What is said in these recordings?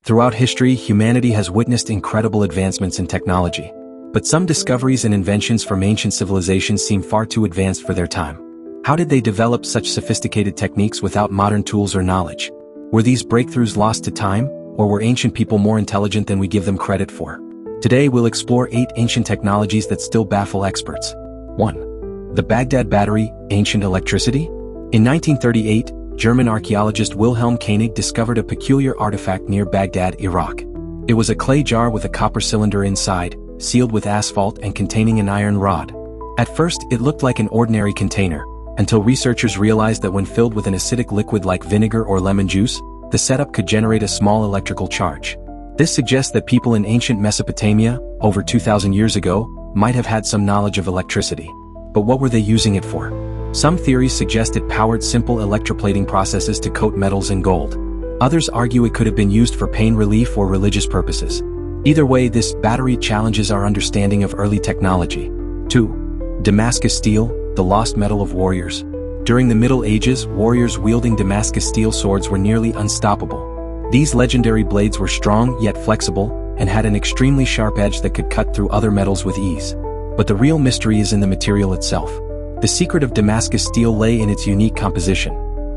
Throughout history, humanity has witnessed incredible advancements in technology. But some discoveries and inventions from ancient civilizations seem far too advanced for their time. How did they develop such sophisticated techniques without modern tools or knowledge? Were these breakthroughs lost to time, or were ancient people more intelligent than we give them credit for? Today we'll explore 8 ancient technologies that still baffle experts. 1. The Baghdad Battery, ancient electricity? In 1938, German archaeologist Wilhelm Koenig discovered a peculiar artifact near Baghdad, Iraq. It was a clay jar with a copper cylinder inside, sealed with asphalt and containing an iron rod. At first, it looked like an ordinary container, until researchers realized that when filled with an acidic liquid like vinegar or lemon juice, the setup could generate a small electrical charge. This suggests that people in ancient Mesopotamia, over 2,000 years ago, might have had some knowledge of electricity. But what were they using it for? Some theories suggest it powered simple electroplating processes to coat metals in gold. Others argue it could have been used for pain relief or religious purposes. Either way, this battery challenges our understanding of early technology. 2. Damascus steel, the lost metal of warriors. During the Middle Ages, warriors wielding Damascus steel swords were nearly unstoppable. These legendary blades were strong yet flexible, and had an extremely sharp edge that could cut through other metals with ease. But the real mystery is in the material itself. The secret of Damascus steel lay in its unique composition.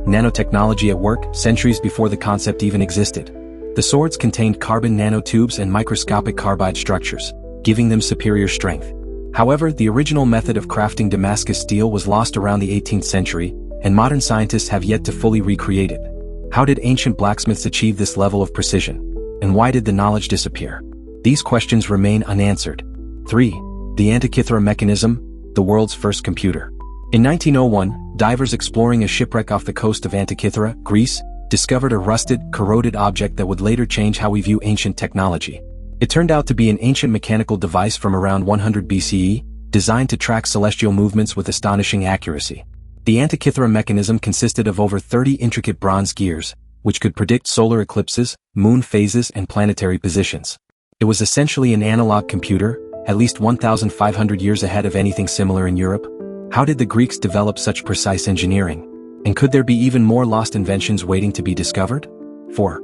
Nanotechnology at work, centuries before the concept even existed. The swords contained carbon nanotubes and microscopic carbide structures, giving them superior strength. However, the original method of crafting Damascus steel was lost around the 18th century, and modern scientists have yet to fully recreate it. How did ancient blacksmiths achieve this level of precision? And why did the knowledge disappear? These questions remain unanswered. 3. The Antikythera mechanism, the world's first computer. In 1901, divers exploring a shipwreck off the coast of Antikythera, Greece, discovered a rusted, corroded object that would later change how we view ancient technology. It turned out to be an ancient mechanical device from around 100 BCE, designed to track celestial movements with astonishing accuracy. The Antikythera mechanism consisted of over 30 intricate bronze gears, which could predict solar eclipses, moon phases, and planetary positions. It was essentially an analog computer, at least 1,500 years ahead of anything similar in Europe. How did the Greeks develop such precise engineering? And could there be even more lost inventions waiting to be discovered? 4.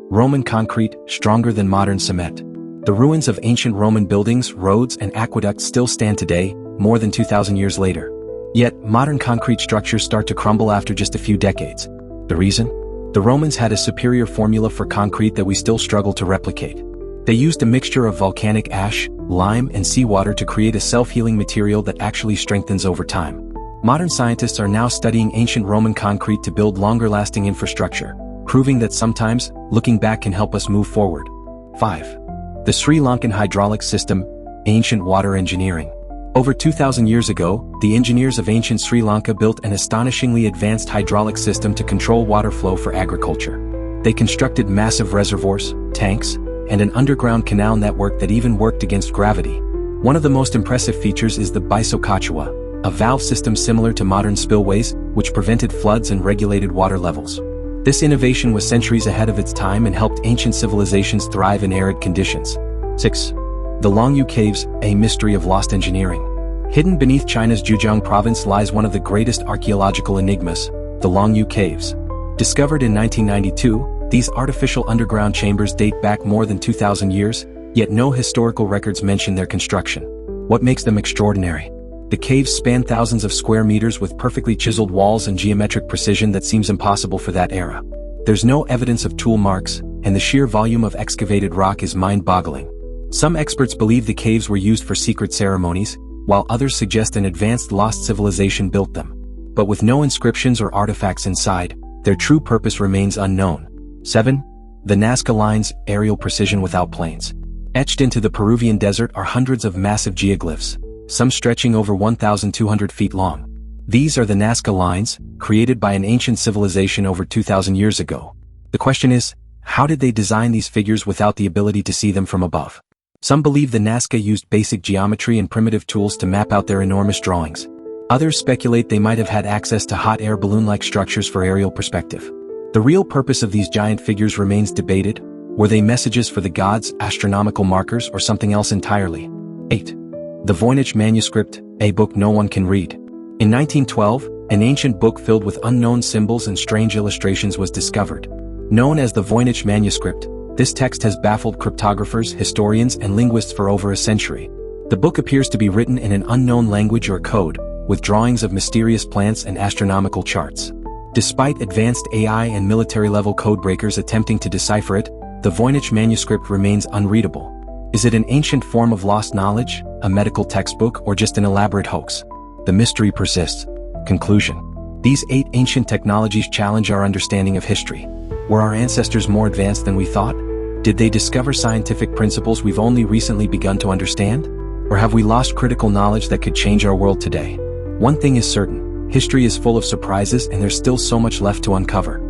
Roman concrete, stronger than modern cement. The ruins of ancient Roman buildings, roads, and aqueducts still stand today, more than 2,000 years later. Yet, modern concrete structures start to crumble after just a few decades. The reason? The Romans had a superior formula for concrete that we still struggle to replicate. They used a mixture of volcanic ash, lime, and seawater to create a self-healing material that actually strengthens over time. Modern scientists are now studying ancient Roman concrete to build longer-lasting infrastructure, proving that sometimes, looking back can help us move forward. 5. The Sri Lankan hydraulic system, ancient water engineering. Over 2,000 years ago, the engineers of ancient Sri Lanka built an astonishingly advanced hydraulic system to control water flow for agriculture. They constructed massive reservoirs, tanks, and an underground canal network that even worked against gravity. One of the most impressive features is the Bisokachua, a valve system similar to modern spillways, which prevented floods and regulated water levels. This innovation was centuries ahead of its time and helped ancient civilizations thrive in arid conditions. 6. The Longyu Caves, a mystery of lost engineering. Hidden beneath China's Zhejiang province lies one of the greatest archaeological enigmas, the Longyu Caves. Discovered in 1992, these artificial underground chambers date back more than 2,000 years, yet no historical records mention their construction. What makes them extraordinary? The caves span thousands of square meters with perfectly chiseled walls and geometric precision that seems impossible for that era. There's no evidence of tool marks, and the sheer volume of excavated rock is mind-boggling. Some experts believe the caves were used for secret ceremonies, while others suggest an advanced lost civilization built them. But with no inscriptions or artifacts inside, their true purpose remains unknown. 7. The Nazca Lines, aerial precision without planes. Etched into the Peruvian desert are hundreds of massive geoglyphs, some stretching over 1,200 feet long. These are the Nazca Lines, created by an ancient civilization over 2,000 years ago. The question is, how did they design these figures without the ability to see them from above? Some believe the Nazca used basic geometry and primitive tools to map out their enormous drawings. Others speculate they might have had access to hot air balloon-like structures for aerial perspective. The real purpose of these giant figures remains debated. Were they messages for the gods, astronomical markers, or something else entirely? 8. The Voynich manuscript, a book no one can read. In 1912, an ancient book filled with unknown symbols and strange illustrations was discovered. Known as the Voynich manuscript, This text has baffled cryptographers, historians, and linguists for over a century. The book appears to be written in an unknown language or code, with drawings of mysterious plants and astronomical charts. Despite advanced AI and military-level codebreakers attempting to decipher it, the Voynich manuscript remains unreadable. Is it an ancient form of lost knowledge, a medical textbook, or just an elaborate hoax? The mystery persists. Conclusion. These 8 ancient technologies challenge our understanding of history. Were our ancestors more advanced than we thought? Did they discover scientific principles we've only recently begun to understand? Or have we lost critical knowledge that could change our world today? One thing is certain, history is full of surprises and there's still so much left to uncover.